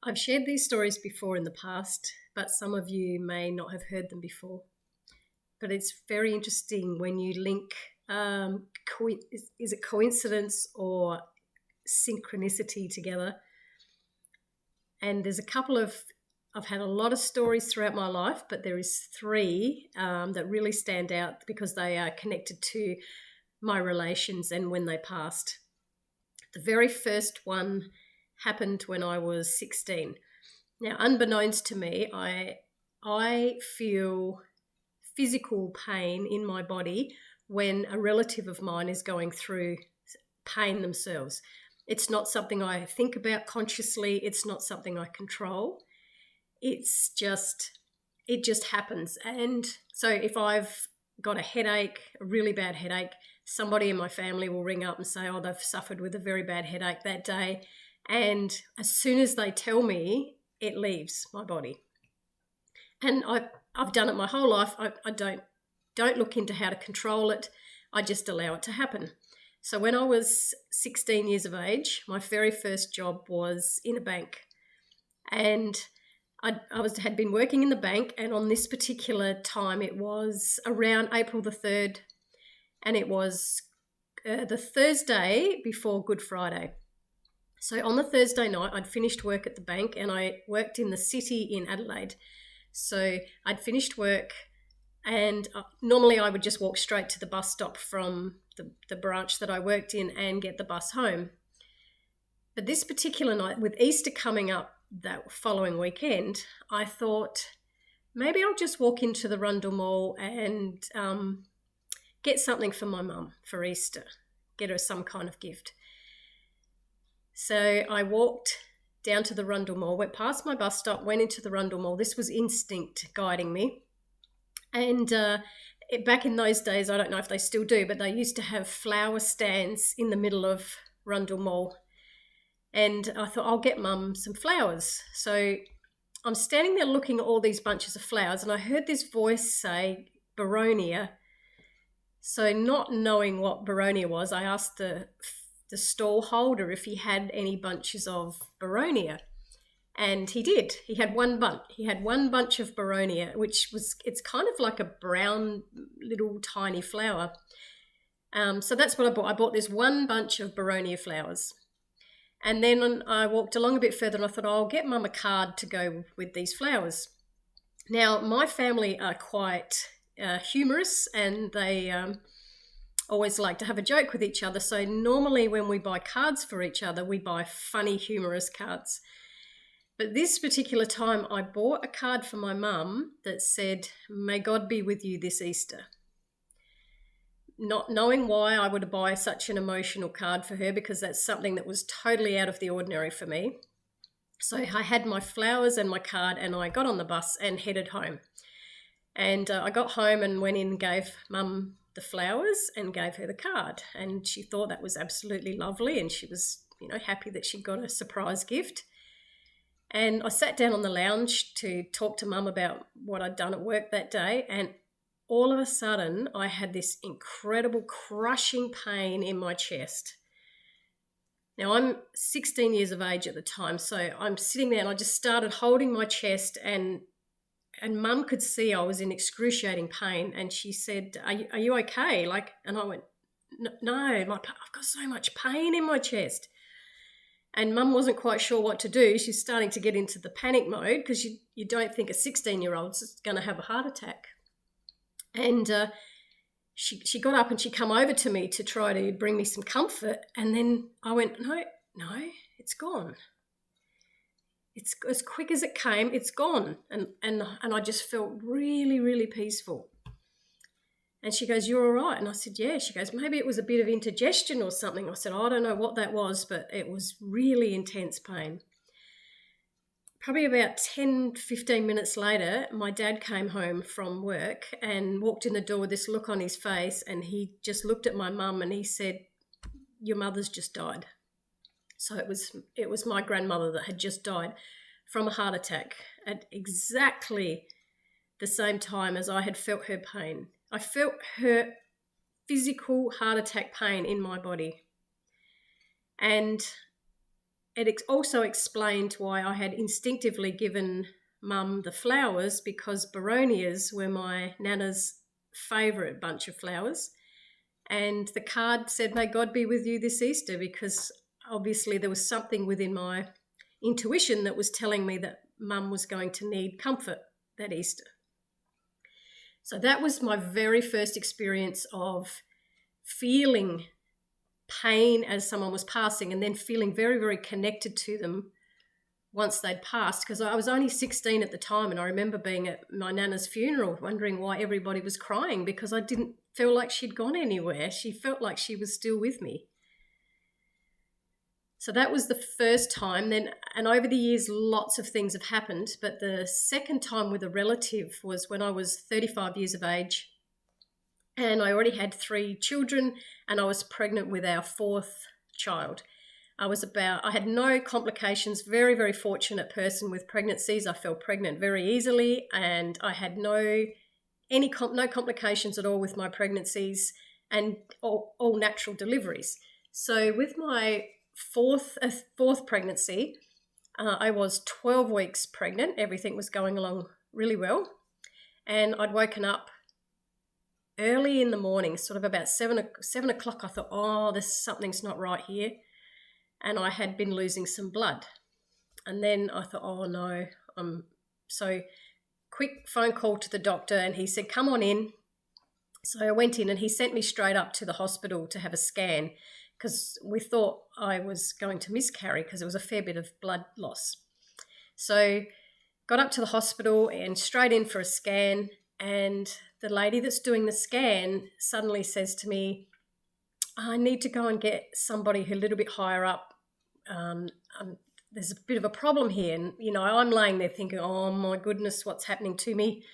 I've shared these stories before in the past, but some of you may not have heard them before. But it's very interesting when you link, is it coincidence or synchronicity together? And there's I've had a lot of stories throughout my life, but there is three that really stand out because they are connected to my relations and when they passed. The very first one happened when I was 16. Now, unbeknownst to me, I feel physical pain in my body when a relative of mine is going through pain themselves. It's not something I think about consciously. It's not something I control. It just happens. And so if I've got a headache, a really bad headache, somebody in my family will ring up and say, oh, they've suffered with a very bad headache that day. And as soon as they tell me, it leaves my body. And I've done it my whole life. I don't look into how to control it. I just allow it to happen. So when I was 16 years of age, my very first job was in a bank. And I had been working in the bank, and on this particular time, it was around April the 3rd, and it was the Thursday before Good Friday. So on the Thursday night, I'd finished work at the bank, and I worked in the city in Adelaide. So I'd finished work, and normally I would just walk straight to the bus stop from the branch that I worked in and get the bus home. But this particular night, with Easter coming up that following weekend, I thought maybe I'll just walk into the Rundle Mall and get something for my mum for Easter, get her some kind of gift. So I walked down to the Rundle Mall, went past my bus stop, went into the Rundle Mall. This was instinct guiding me. And back in those days, I don't know if they still do, but they used to have flower stands in the middle of Rundle Mall. And I thought, I'll get Mum some flowers. So I'm standing there looking at all these bunches of flowers, and I heard this voice say, Boronia. So not knowing what Boronia was, I asked the stall holder if he had any bunches of Boronia. And he did. He had one bunch. He had one bunch of Boronia, it's kind of like a brown little tiny flower. So that's what I bought. I bought this one bunch of Boronia flowers. And then I walked along a bit further, and I thought, I'll get Mum a card to go with these flowers. Now, my family are quite humorous, and they always like to have a joke with each other. So normally when we buy cards for each other, we buy funny, humorous cards. But this particular time, I bought a card for my mum that said, may God be with you this Easter. Not knowing why I would buy such an emotional card for her, because that's something that was totally out of the ordinary for me. So I had my flowers and my card, and I got on the bus and headed home. And I got home and went in and gave Mum the flowers and gave her the card. And she thought that was absolutely lovely, and she was, happy that she got a surprise gift. And I sat down on the lounge to talk to Mum about what I'd done at work that day, and all of a sudden, I had this incredible crushing pain in my chest. Now, I'm 16 years of age at the time, so I'm sitting there and I just started holding my chest, and Mum could see I was in excruciating pain, and she said, are you okay? And I went, no, I've got so much pain in my chest. And Mum wasn't quite sure what to do. She's starting to get into the panic mode, because you don't think a 16-year-old's going to have a heart attack. And she got up and she come over to me to try to bring me some comfort. And then I went, no, it's gone. It's as quick as it came, it's gone. And I just felt really, really peaceful. And she goes, you're all right? And I said, yeah. She goes, maybe it was a bit of indigestion or something. I said, I don't know what that was, but it was really intense pain. Probably about 10, 15 minutes later, my dad came home from work and walked in the door with this look on his face, and he just looked at my mum and he said, your mother's just died. So it was my grandmother that had just died from a heart attack at exactly the same time as I had felt her pain. I felt her physical heart attack pain in my body. And it also explained why I had instinctively given Mum the flowers, because begonias were my Nana's favourite bunch of flowers. And the card said, "May God be with you this Easter," because obviously there was something within my intuition that was telling me that Mum was going to need comfort that Easter. So that was my very first experience of feeling pain as someone was passing, and then feeling very, very connected to them once they'd passed, because I was only 16 at the time, and I remember being at my Nana's funeral wondering why everybody was crying, because I didn't feel like she'd gone anywhere. She felt like she was still with me. So that was the first time. Then, and over the years, lots of things have happened, but the second time with a relative was when I was 35 years of age, and I already had 3 children, and I was pregnant with our 4th child. I had no complications, very, very fortunate person with pregnancies. I fell pregnant very easily, and I had no complications at all with my pregnancies, and all natural deliveries. So with my fourth pregnancy, I was 12 weeks pregnant. Everything was going along really well. And I'd woken up early in the morning, sort of about 7 o'clock. I thought, something's not right here. And I had been losing some blood. And then I thought, oh no. So quick phone call to the doctor, and he said, "Come on in." So I went in, and he sent me straight up to the hospital to have a scan, because we thought I was going to miscarry because there was a fair bit of blood loss. So got up to the hospital and straight in for a scan, and the lady that's doing the scan suddenly says to me, "I need to go and get somebody a little bit higher up. There's a bit of a problem here." And, I'm laying there thinking, oh my goodness, what's happening to me?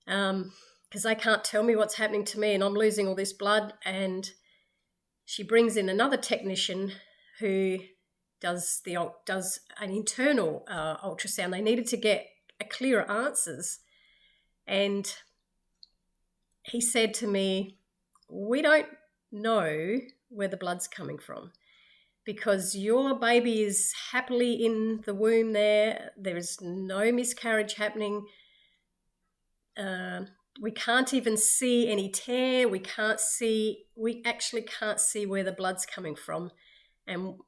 Because they can't tell me what's happening to me, and I'm losing all this blood. And she brings in another technician who does an internal ultrasound. They needed to get clearer answers. And he said to me, "We don't know where the blood's coming from, because your baby is happily in the womb there. There is no miscarriage happening. We can't even see any tear. We actually can't see where the blood's coming from. And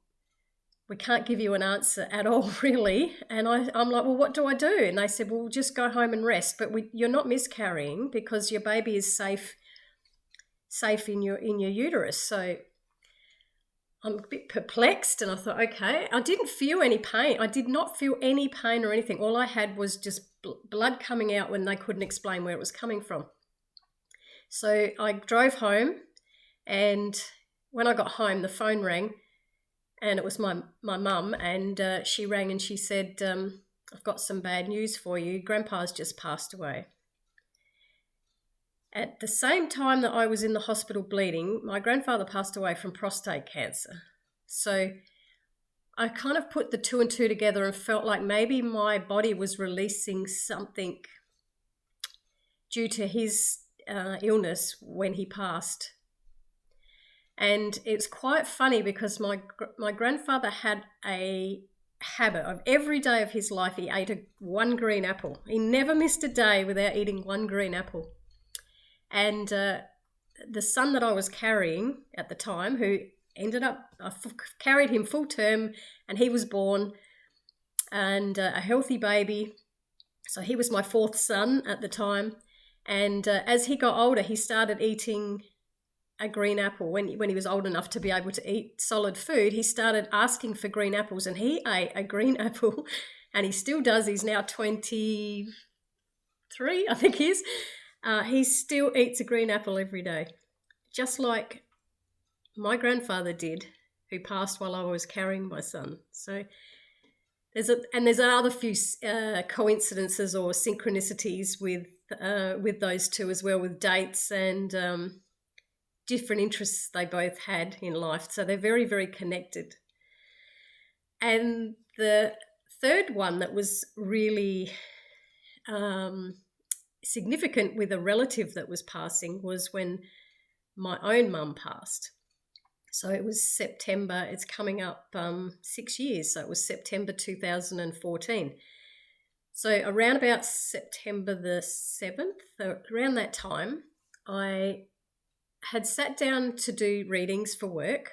we can't give you an answer at all, really." And I'm like, "Well, what do I do?" And they said, "Well, just go home and rest. But you're not miscarrying because your baby is safe in your uterus." So I'm a bit perplexed, and I thought, okay. I didn't feel any pain. I did not feel any pain or anything. All I had was just blood coming out when they couldn't explain where it was coming from. So I drove home, and when I got home, the phone rang, and it was my mum, and she rang and she said, "I've got some bad news for you. Grandpa's just passed away." At the same time that I was in the hospital bleeding, my grandfather passed away from prostate cancer. So I kind of put the 2 and 2 together and felt like maybe my body was releasing something due to his illness when he passed. And it's quite funny because my grandfather had a habit of every day of his life he ate one green apple. He never missed a day without eating one green apple. And the son that I was carrying at the time, who ended up, I carried him full term, and he was born, and a healthy baby. So he was my 4th son at the time. And as he got older, he started eating a green apple. When he was old enough to be able to eat solid food, he started asking for green apples, and he ate a green apple, and he still does. He's now 23, I think he is. He still eats a green apple every day, just like my grandfather did, who passed while I was carrying my son. So there's another few coincidences or synchronicities with those two as well, with dates and different interests they both had in life. So they're very, very connected. And the third one that was really significant with a relative that was passing was when my own mum passed. So it was September, it's coming up 6 years. So it was September 2014. So around about September the 7th, around that time, I had sat down to do readings for work,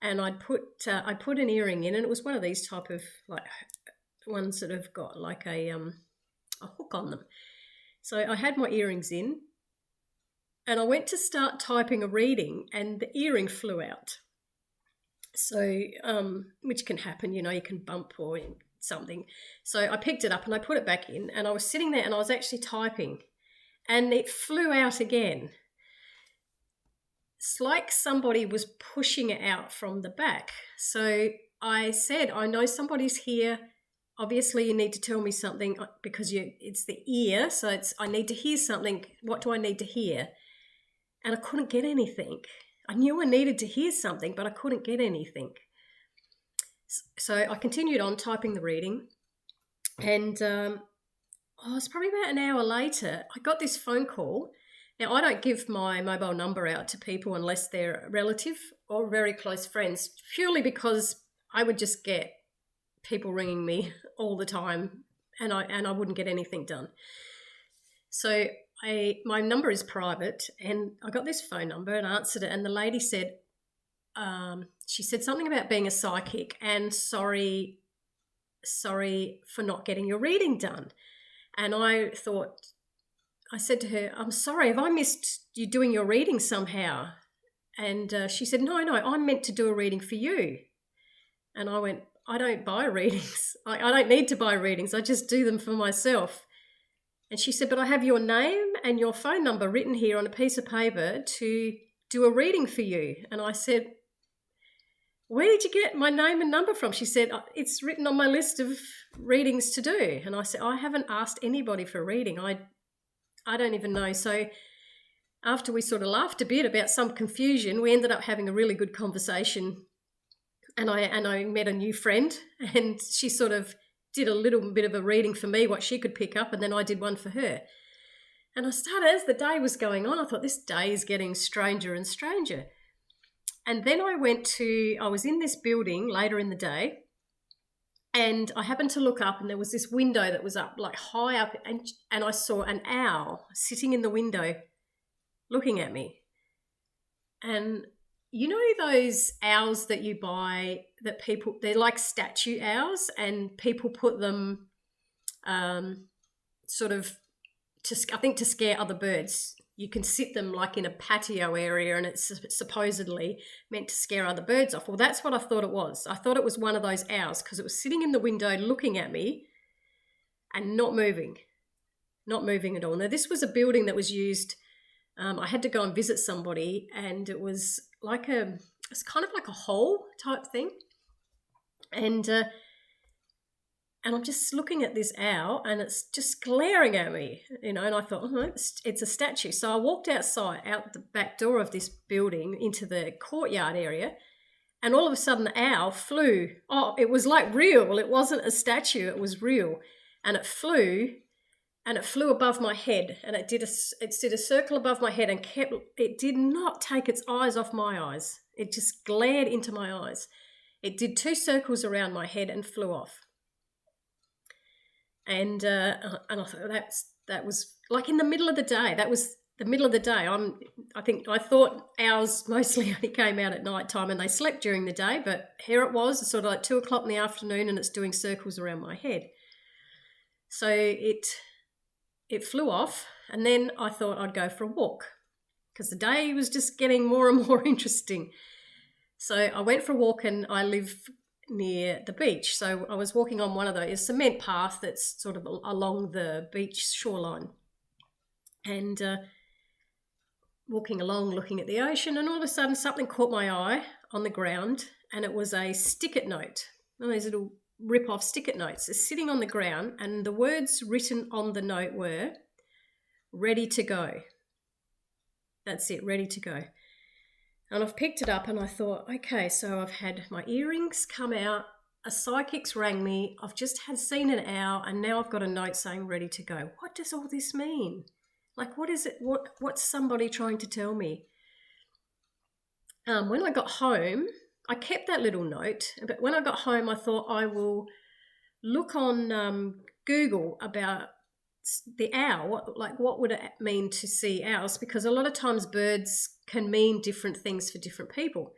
and I put an earring in, and it was one of these type of like ones that have got like a hook on them. So I had my earrings in, and I went to start typing a reading, and the earring flew out. So, which can happen, you can bump or something. So I picked it up and I put it back in, and I was sitting there and I was actually typing, and it flew out again. It's like somebody was pushing it out from the back. So I said, I know somebody's here. Obviously, you need to tell me something because it's the ear. So I need to hear something. What do I need to hear? And I couldn't get anything. I knew I needed to hear something, but I couldn't get anything. So I continued on typing the reading, and it was probably about an hour later, I got this phone call. Now, I don't give my mobile number out to people unless they're a relative or very close friends, purely because I would just get people ringing me all the time, and I wouldn't get anything done. So my number is private, and I got this phone number and answered it, and the lady said, she said something about being a psychic and sorry for not getting your reading done. And I said to her, I'm sorry, have I missed you doing your reading somehow? And she said, no, I'm meant to do a reading for you. And I went, I don't buy readings. I don't need to buy readings. I just do them for myself. And she said, but I have your name and your phone number written here on a piece of paper to do a reading for you. And I said, where did you get my name and number from? She said, it's written on my list of readings to do. And I said, I haven't asked anybody for a reading. I don't even know. So after we sort of laughed a bit about some confusion, we ended up having a really good conversation. And I met a new friend, and she sort of did a little bit of a reading for me, what she could pick up, and then I did one for her. And I started, as the day was going on, I thought, this day is getting stranger and stranger. And then I was in this building later in the day, and I happened to look up, and there was this window that was up, like high up, and I saw an owl sitting in the window looking at me. And you know those owls that you buy that they're like statue owls, and people put them sort of to scare other birds. You can sit them like in a patio area, and it's supposedly meant to scare other birds off. Well, that's what I thought it was. I thought it was one of those owls because it was sitting in the window looking at me and not moving at all. Now, this was a building that was used. I had to go and visit somebody, and it was it's kind of like a hole type thing. And I'm just looking at this owl, and it's just glaring at me, and I thought, it's a statue. So I walked outside, out the back door of this building into the courtyard area, and all of a sudden the owl flew. Oh, it was like real. It wasn't a statue, it was real. And it flew above my head, and it did a circle above my head, and it did not take its eyes off my eyes. It just glared into my eyes. It did 2 circles around my head and flew off. And I thought that was like in the middle of the day. That was the middle of the day. I thought owls mostly only came out at night time, and they slept during the day, but here it was, sort of like 2 o'clock in the afternoon, and it's doing circles around my head. So it flew off, and then I thought I'd go for a walk because the day was just getting more and more interesting. So I went for a walk, and I live near the beach. So I was walking on one of those cement path that's sort of along the beach shoreline, and walking along looking at the ocean, and all of a sudden something caught my eye on the ground, and it was a stick-it note. One of those little rip-off stick-it notes. It's sitting on the ground, and the words written on the note were, ready to go. That's it, ready to go. And I've picked it up, and I thought, okay, so I've had my earrings come out, a psychic's rang me, I've just seen an owl, and now I've got a note saying ready to go. What does all this mean? Like, what is it? What's somebody trying to tell me? when I got home, I kept that little note, but when I got home, I thought I will look on Google about the owl. What would it mean to see owls? Because a lot of times birds can mean different things for different people,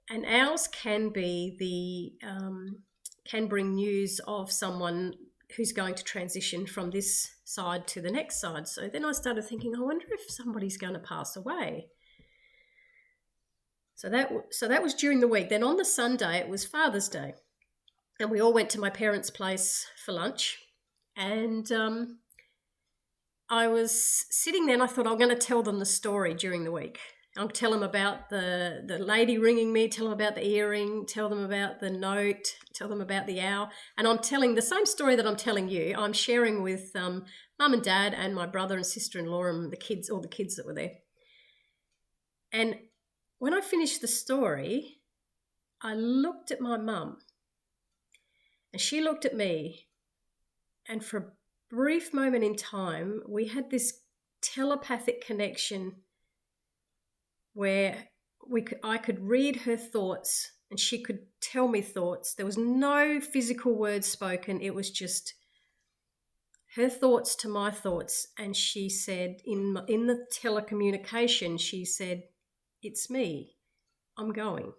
and owls can be can bring news of someone who's going to transition from this side to the next side. So then I started thinking, I wonder if somebody's going to pass away. So that was during the week. Then on the Sunday, it was Father's Day, and we all went to my parents' place for lunch. And I was sitting there, and I thought, I'm going to tell them the story during the week. I'll tell them about the lady ringing me, tell them about the earring, tell them about the note, tell them about the owl. And I'm telling the same story that I'm telling you. I'm sharing with Mum and Dad and my brother and sister-in-law and the kids, all the kids that were there. And when I finished the story, I looked at my mum, and she looked at me, and for a brief moment in time, we had this telepathic connection where I could read her thoughts and she could tell me thoughts. There was no physical words spoken. It was just her thoughts to my thoughts. And she said, in the telecommunication, she said, "It's me. I'm going."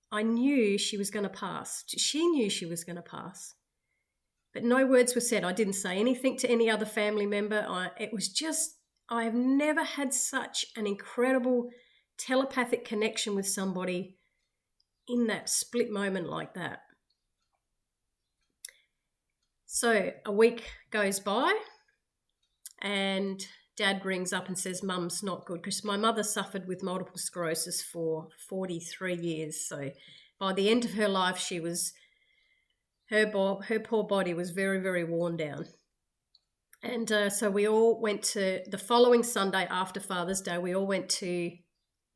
I knew she was going to pass. She knew she was going to pass. But no words were said. I didn't say anything to any other family member. It was just, I have never had such an incredible telepathic connection with somebody in that split moment like that. So a week goes by, and Dad rings up and says, "Mum's not good," because my mother suffered with multiple sclerosis for 43 years. So by the end of her life, her poor body was very, very worn down. And so we all went to, the following Sunday after Father's Day, we all went to,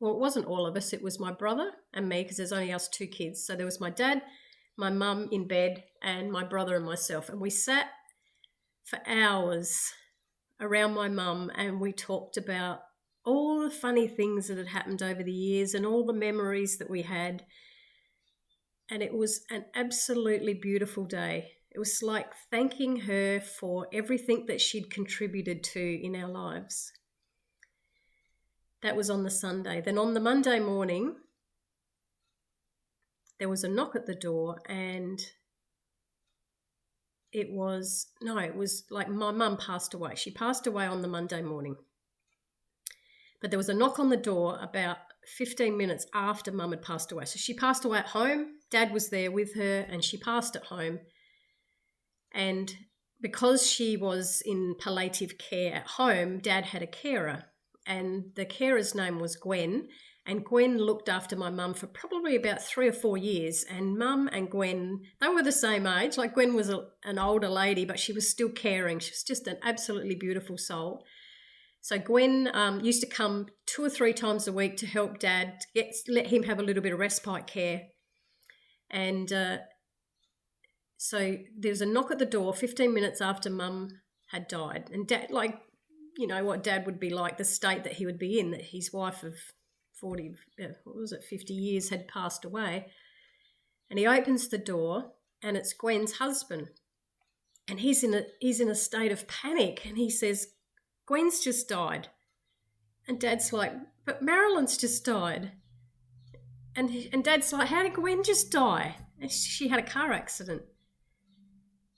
well, it wasn't all of us, it was my brother and me, because there's only us two kids. So there was my dad, my mum in bed, and my brother and myself. And we sat for hours around my mum, and we talked about all the funny things that had happened over the years and all the memories that we had. And it was an absolutely beautiful day. It was like thanking her for everything that she'd contributed to in our lives. That was on the Sunday. Then on the Monday morning, there was a knock at the door, and it was like my mum passed away. She passed away on the Monday morning. But there was a knock on the door about 15 minutes after Mum had passed away. So she passed away at home. Dad was there with her, and she passed at home. And because she was in palliative care at home, Dad had a carer, and the carer's name was Gwen. And Gwen looked after my mum for probably about 3 or 4 years. And Mum and Gwen, they were the same age. Like Gwen was an older lady, but she was still caring. She was just an absolutely beautiful soul. So Gwen used to come 2 or 3 times a week to help Dad, let him have a little bit of respite care. And so there was a knock at the door 15 minutes after Mum had died. And Dad, like, you know what Dad would be like, the state that he would be in, that his wife of 50 years had passed away. And he opens the door, and it's Gwen's husband. And he's in a state of panic, and he says, "Gwen's just died." And Dad's like, "But Marilyn's just died." And Dad's like, "How did Gwen just die?" And she had a car accident.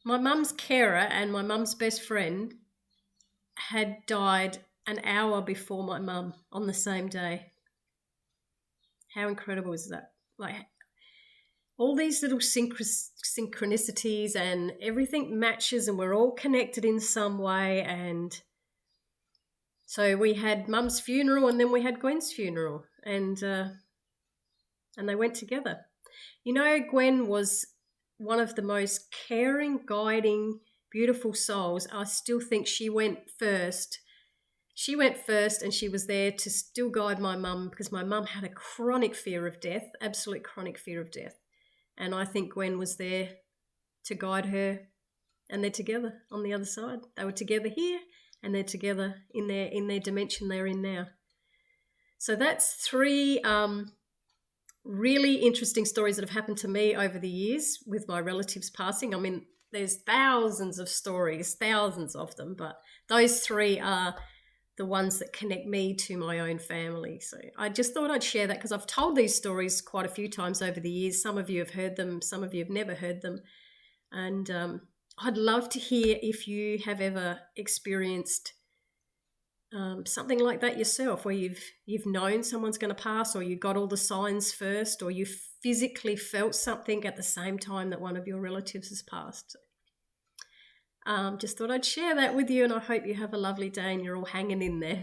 My mum's carer and my mum's best friend had died an hour before my mum on the same day. How incredible is that? Like, all these little synchronicities, and everything matches, and we're all connected in some way. And so we had Mum's funeral, and then we had Gwen's funeral, and they went together. You know, Gwen was one of the most caring, guiding, beautiful souls. I still think she went first. She went first, and she was there to still guide my mum, because my mum had a chronic fear of death, absolute chronic fear of death. And I think Gwen was there to guide her, and they're together on the other side. They were together here, and they're together in their dimension they're in now. So that's three really interesting stories that have happened to me over the years with my relatives passing. I mean, there's thousands of stories, thousands of them, but those three are the ones that connect me to my own family. So I just thought I'd share that because I've told these stories quite a few times over the years. Some of you have heard them, some of you have never heard them. And I'd love to hear if you have ever experienced something like that yourself, where you've known someone's going to pass, or you got all the signs first, or you physically felt something at the same time that one of your relatives has passed. Just thought I'd share that with you, and I hope you have a lovely day and you're all hanging in there.